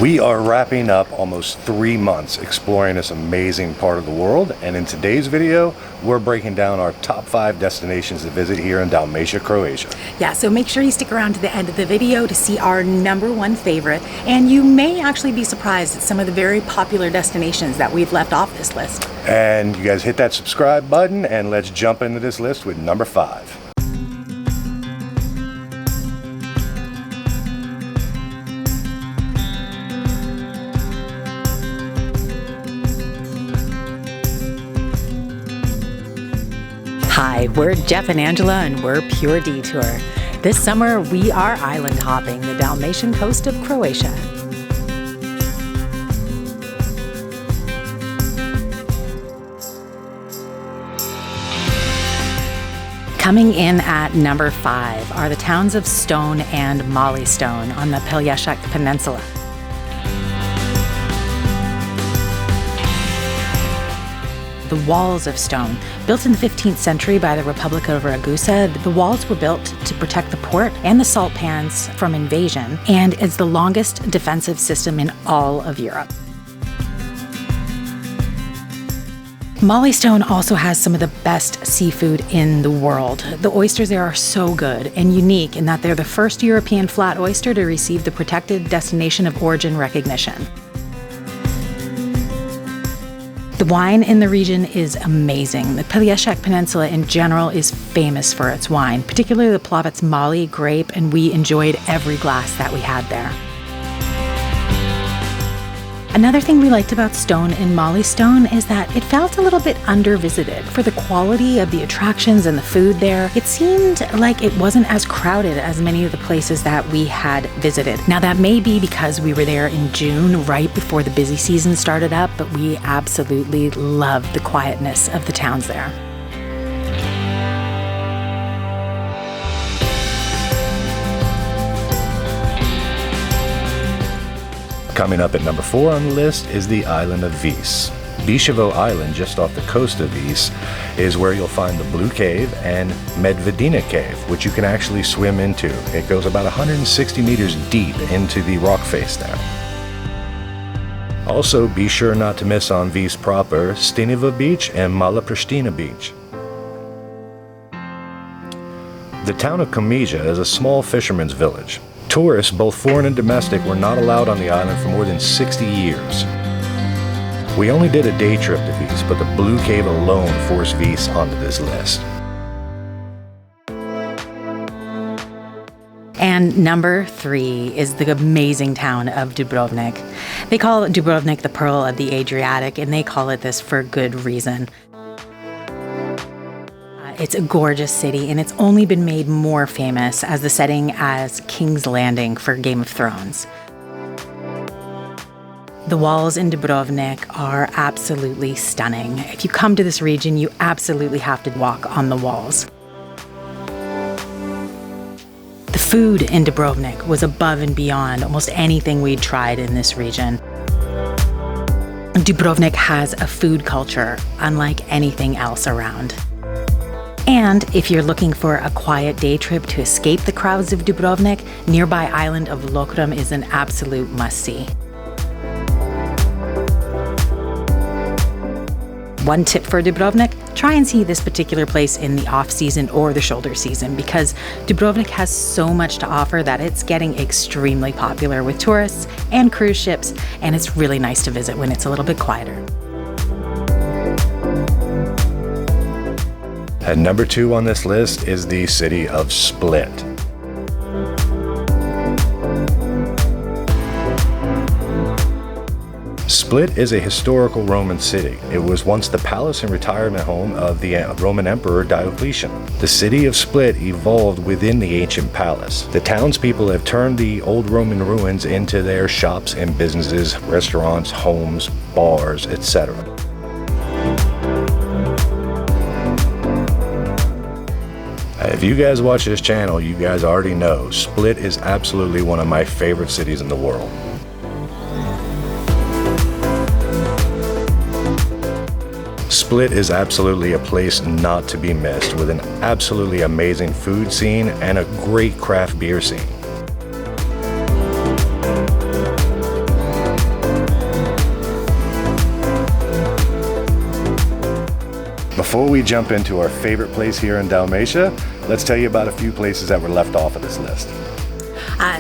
We are wrapping up almost 3 months exploring this amazing part of the world, and in today's video we're breaking down our top 5 destinations to visit here in Dalmatia, Croatia. Yeah, so make sure you stick around to the end of the video to see our #1 favorite, and you may actually be surprised at some of the very popular destinations that we've left off this list. And you guys hit that subscribe button and let's jump into this list with number 5. Hi, we're Jeff and Angela, and we're Pure Detour. This summer, we are island hopping the Dalmatian coast of Croatia. Coming in at number 5 are the towns of Stone and Mollystone on the Pelješac Peninsula. The walls of Stone, built in the 15th century by the Republic of Ragusa, the walls were built to protect the port and the salt pans from invasion, and is the longest defensive system in all of Europe. Mollystone also has some of the best seafood in the world. The oysters there are so good and unique in that they're the first European flat oyster to receive the Protected Destination of Origin recognition. The wine in the region is amazing. The Pelješac Peninsula in general is famous for its wine, particularly the Plavec Mali grape, and we enjoyed every glass that we had there. Another thing we liked about Stone and Mollystone is that it felt a little bit under-visited. For the quality of the attractions and the food there, it seemed like it wasn't as crowded as many of the places that we had visited. Now that may be because we were there in June, right before the busy season started up, but we absolutely loved the quietness of the towns there. Coming up at number 4 on the list is the island of Vis. Visegrad Island, just off the coast of Vis, is where you'll find the Blue Cave and Medvedina Cave, which you can actually swim into. It goes about 160 meters deep into the rock face there. Also, be sure not to miss on Vis proper, Stineva Beach and Mala Pristina Beach. The town of Komija is a small fisherman's village. Tourists, both foreign and domestic, were not allowed on the island for more than 60 years. We only did a day trip to Vis, but the Blue Cave alone forced Vis onto this list. And number 3 is the amazing town of Dubrovnik. They call Dubrovnik the Pearl of the Adriatic, and they call it this for good reason. It's a gorgeous city, and it's only been made more famous as the setting as King's Landing for Game of Thrones. The walls in Dubrovnik are absolutely stunning. If you come to this region, you absolutely have to walk on the walls. The food in Dubrovnik was above and beyond almost anything we'd tried in this region. Dubrovnik has a food culture unlike anything else around. And if you're looking for a quiet day trip to escape the crowds of Dubrovnik, nearby island of Lokrum is an absolute must-see. One tip for Dubrovnik, try and see this particular place in the off-season or the shoulder season, because Dubrovnik has so much to offer that it's getting extremely popular with tourists and cruise ships, and it's really nice to visit when it's a little bit quieter. At number 2 on this list is the city of Split. Split is a historical Roman city. It was once the palace and retirement home of the Roman Emperor Diocletian. The city of Split evolved within the ancient palace. The townspeople have turned the old Roman ruins into their shops and businesses, restaurants, homes, bars, etc. If you guys watch this channel, you guys already know Split is absolutely one of my favorite cities in the world. Split is absolutely a place not to be missed, with an absolutely amazing food scene and a great craft beer scene. Before we jump into our favorite place here in Dalmatia, let's tell you about a few places that were left off of this list.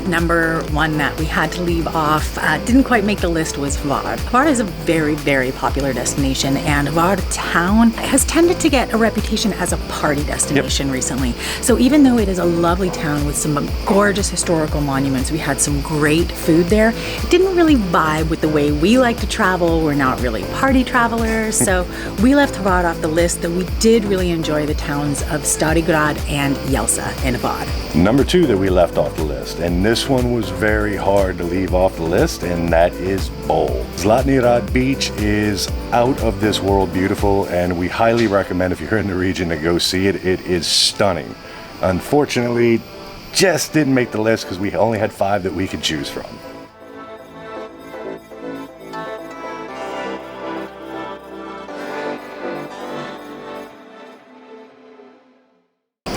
Number one that we had to leave off, didn't quite make the list, was Hvar. Hvar is a very, very popular destination, and Hvar town has tended to get a reputation as a party destination recently. So even though it is a lovely town with some gorgeous historical monuments, we had some great food there, it didn't really vibe with the way we like to travel. We're not really party travelers, so we left Hvar off the list, though we did really enjoy the towns of Visegrad and Jelsa in Hvar. Number two that we left off the list, and this one was very hard to leave off the list, and that is Bol. Zlatni Rat Beach is out of this world beautiful, and we highly recommend, if you're in the region, to go see it. It is stunning. Unfortunately, just didn't make the list because we only had 5 that we could choose from.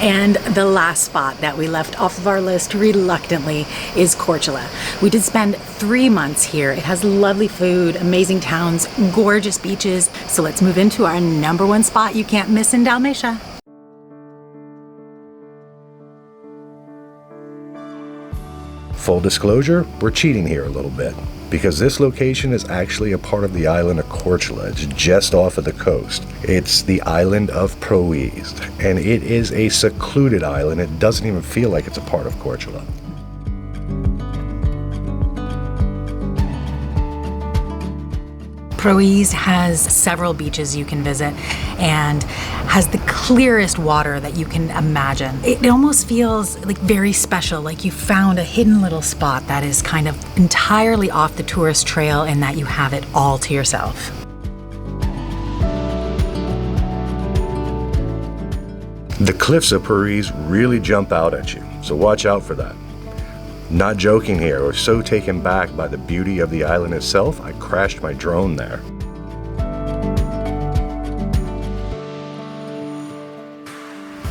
And the last spot that we left off of our list reluctantly is Korčula. We did spend 3 months here. It has lovely food, amazing towns, gorgeous beaches. So let's move into our number one spot you can't miss in Dalmatia. Full disclosure, we're cheating here a little bit, because this location is actually a part of the island of Korčula. It's just off of the coast. It's the island of Proized, and it is a secluded island. It doesn't even feel like it's a part of Korčula. Proized has several beaches you can visit and has the clearest water that you can imagine. It almost feels like very special, like you found a hidden little spot that is kind of entirely off the tourist trail and that you have it all to yourself. The cliffs of Proized really jump out at you, so watch out for that. Not joking here, I was so taken back by the beauty of the island itself, I crashed my drone there.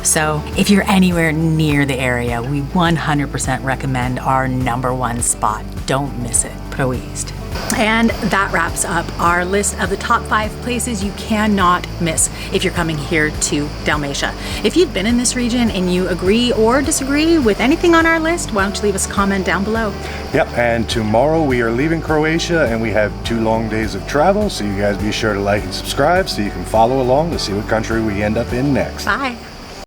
So if you're anywhere near the area, we 100% recommend our number one spot. Don't miss it, Proized. And that wraps up our list of the top 5 places you cannot miss if you're coming here to Dalmatia. If you've been in this region and you agree or disagree with anything on our list, why don't you leave us a comment down below. Yep, and tomorrow we are leaving Croatia and we have 2 long days of travel, so you guys be sure to like and subscribe so you can follow along to see what country we end up in next. Bye.